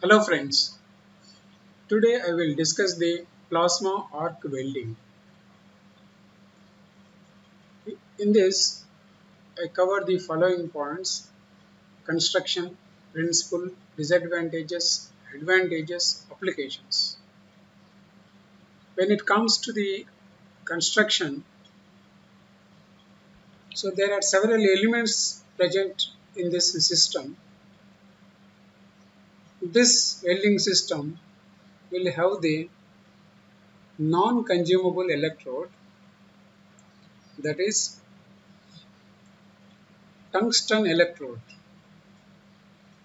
Hello friends, today I will discuss the plasma arc welding. In this, I cover the following points: construction, principle, disadvantages, advantages, applications. When it comes to the construction, so there are several elements present in this system. This welding system will have the non-consumable electrode, that is tungsten electrode.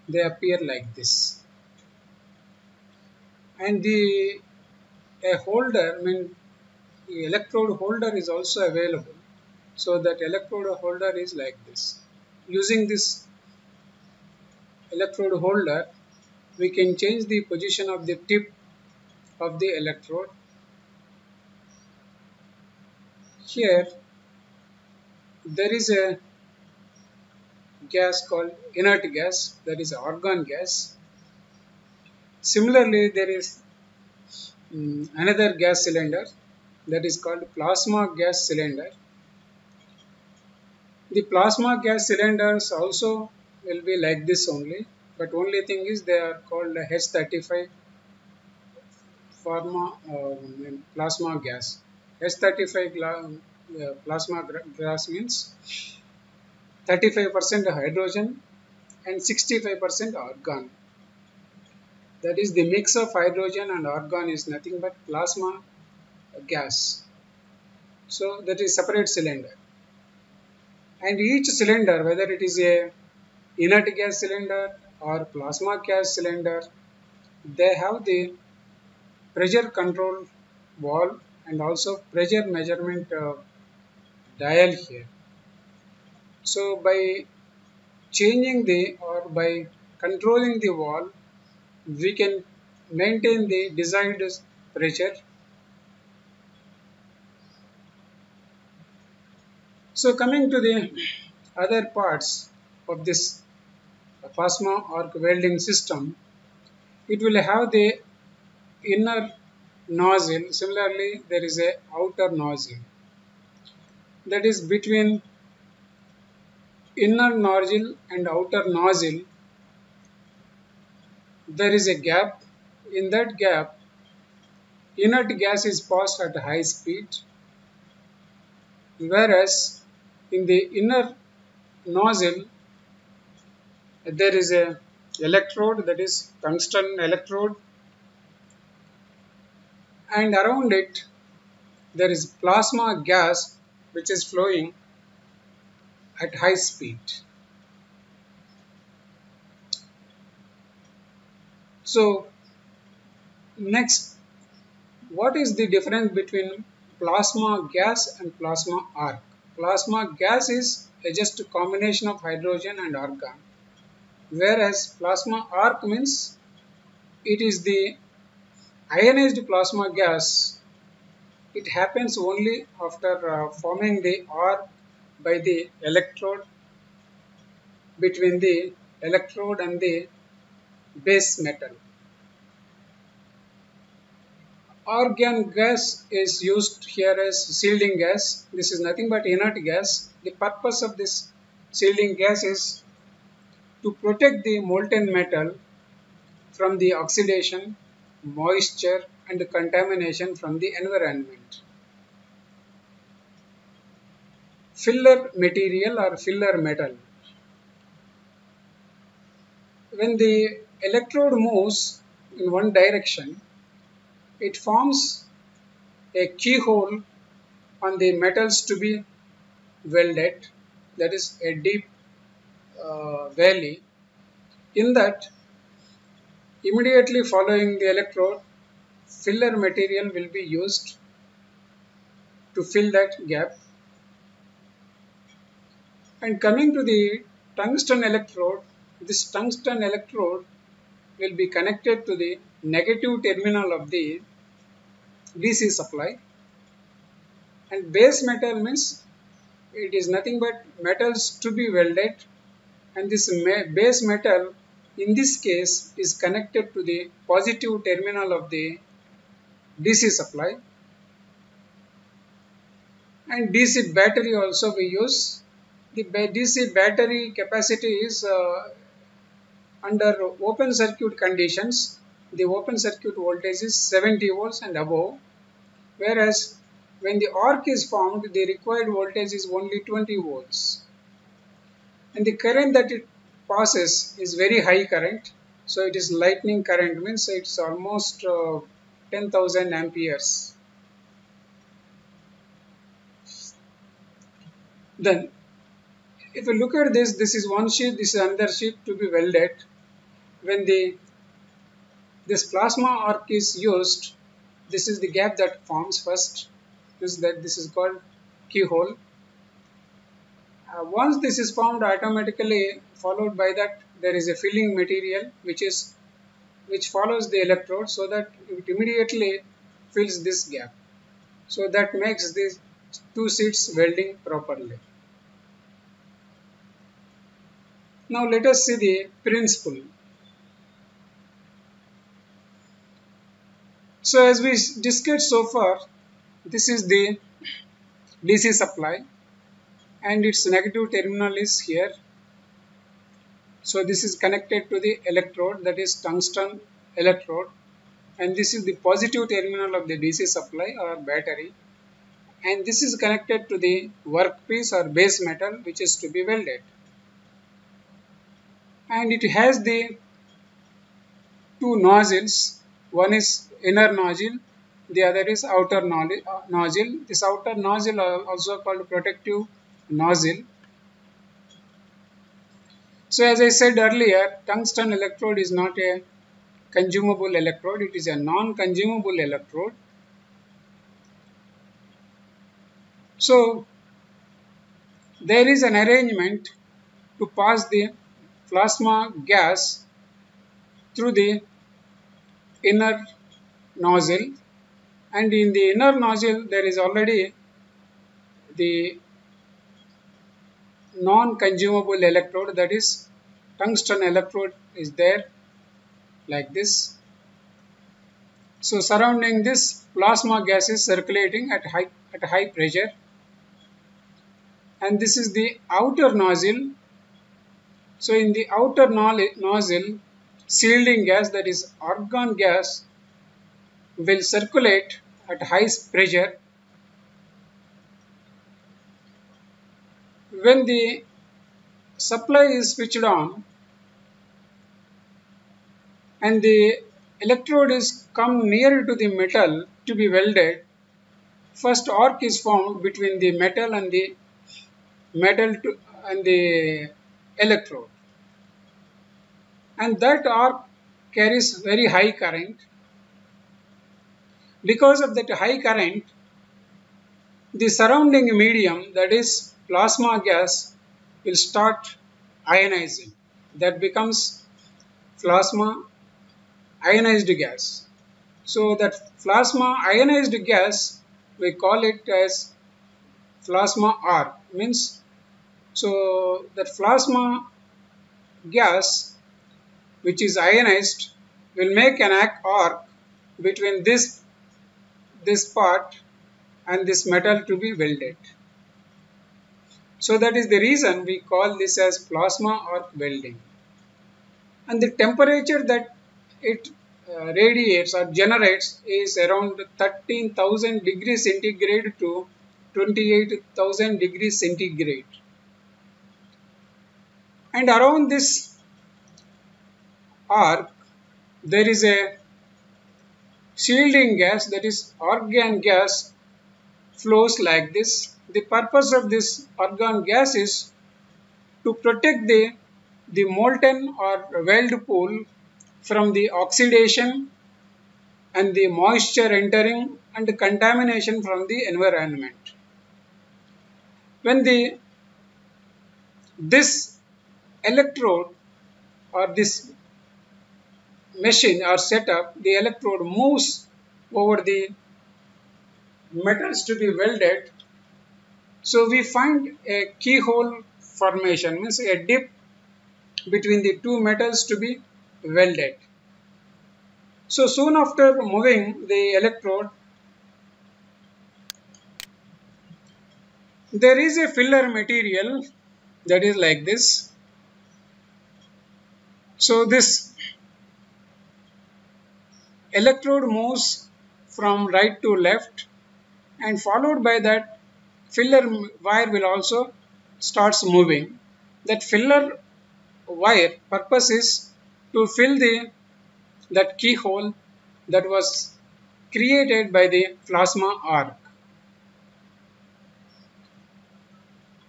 They appear like this. And the a holder, I mean the electrode holder is also available. So that electrode holder is like this. Using this electrode holder, we can change the position of the tip of the electrode. Here there is a gas called inert gas, that is argon gas. Similarly, there is another gas cylinder, that is called plasma gas cylinder. The plasma gas cylinders also will be like this only, but only thing is they are called H35 plasma gas. H35 plasma gas means 35% hydrogen and 65% argon. That is, the mix of hydrogen and argon is nothing but plasma gas. So that is separate cylinder. And each cylinder, whether it is a inert gas cylinder or plasma gas cylinder, they have the pressure control valve and also pressure measurement dial here. So by changing the or by controlling the valve, we can maintain the desired pressure. So coming to the other parts of this plasma arc welding system, it will have the inner nozzle. Similarly, there is a outer nozzle, that is between inner nozzle and outer nozzle there is a gap. In that gap, inert gas is passed at high speed, whereas in the inner nozzle there is a electrode, that is tungsten electrode, and around it there is plasma gas which is flowing at high speed. So next, what is the difference between plasma gas and plasma arc? Plasma gas is just a combination of hydrogen and argon, whereas plasma arc means it is the ionized plasma gas. It happens only after forming the arc by the electrode between the electrode and the base metal. Argon gas is used here as shielding gas. This is nothing but inert gas. The purpose of this shielding gas is to protect the molten metal from the oxidation, moisture, and contamination from the environment. Filler material or filler metal. When the electrode moves in one direction, it forms a keyhole on the metals to be welded, that is a deep valley. In that, immediately following the electrode, filler material will be used to fill that gap. And coming to the tungsten electrode, this tungsten electrode will be connected to the negative terminal of the DC supply. And base metal means it is nothing but metals to be welded, and this base metal in this case is connected to the positive terminal of the DC supply, and DC battery also we use. The DC battery capacity is under open circuit conditions. The open circuit voltage is 70 volts and above, whereas when the arc is formed, the required voltage is only 20 volts. And the current that it passes is very high current. So it is lightning current, means it's almost 10,000 amperes. Then if you look at this, this is one sheet, this is another sheet to be welded. When this plasma arc is used, this is the gap that forms first. This is called keyhole. Once this is formed, automatically followed by that there is a filling material which follows the electrode, so that it immediately fills this gap. So that makes these two sheets welding properly. Now let us see the principle. So as we discussed so far, this is the DC supply and its negative terminal is here. So this is connected to the electrode, that is tungsten electrode, and this is the positive terminal of the DC supply or battery, and this is connected to the workpiece or base metal which is to be welded. And it has the two nozzles, one is inner nozzle, the other is outer nozzle. This outer nozzle also called protective nozzle. So as I said earlier, tungsten electrode is not a consumable electrode, it is a non-consumable electrode. So there is an arrangement to pass the plasma gas through the inner nozzle, and in the inner nozzle there is already the non-consumable electrode, that is tungsten electrode is there like this. So surrounding this, plasma gas is circulating at high pressure, and this is the outer nozzle. So in the outer nozzle, shielding gas, that is argon gas, will circulate at high pressure. When the supply is switched on and the electrode is come near to the metal to be welded, first arc is formed between the metal and the electrode, and that arc carries very high current. Because of that high current, the surrounding medium, that is plasma gas, will start ionizing. That becomes plasma ionized gas. So that plasma ionized gas, we call it as plasma arc, means so that plasma gas which is ionized will make an arc between this part and this metal to be welded. So that is the reason we call this as plasma arc welding. And the temperature that it radiates or generates is around 13,000 degrees centigrade to 28,000 degrees centigrade. And around this arc, there is a shielding gas, that is argon gas, flows like this. The purpose of this argon gas is to protect the molten or weld pool from the oxidation and the moisture entering and the contamination from the environment. When this electrode or this machine or setup, the electrode moves over the metals to be welded, so we find a keyhole formation, means a dip between the two metals to be welded. So soon after moving the electrode, there is a filler material that is like this. So this electrode moves from right to left, and followed by that filler wire will also starts moving. That filler wire purpose is to fill that keyhole that was created by the plasma arc.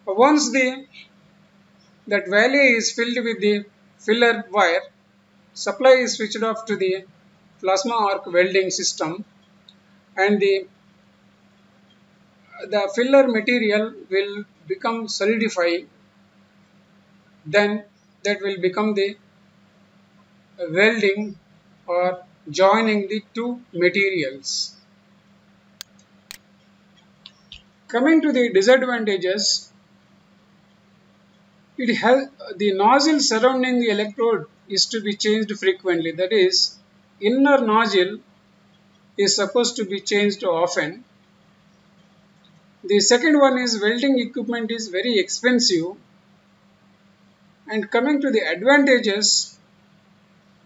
Once that valley is filled with the filler wire, supply is switched off to the plasma arc welding system, and the filler material will become solidify. Then that will become the welding or joining the two materials. Coming to the disadvantages, it has the nozzle surrounding the electrode is to be changed frequently. That is, inner nozzle is supposed to be changed often. The second one is welding equipment is very expensive. And coming to the advantages,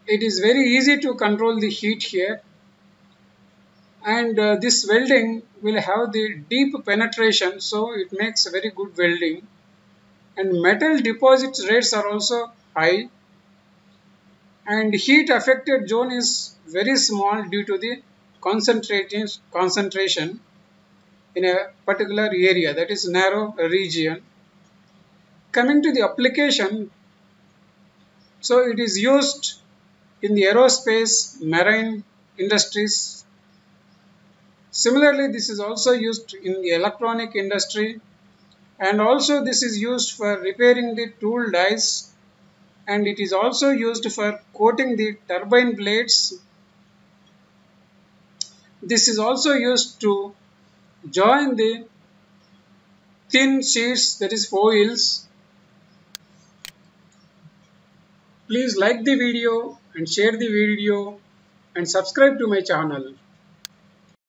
it is very easy to control the heat here, and this welding will have the deep penetration, so it makes a very good welding, and metal deposit rates are also high, and heat affected zone is very small due to the concentration in a particular area, that is narrow region. Coming to the application, so it is used in the aerospace, marine industries. Similarly, this is also used in the electronic industry, and also this is used for repairing the tool dies, and it is also used for coating the turbine blades. This is also used to join the thin sheets, that is foils. Please like the video and share the video and subscribe to my channel.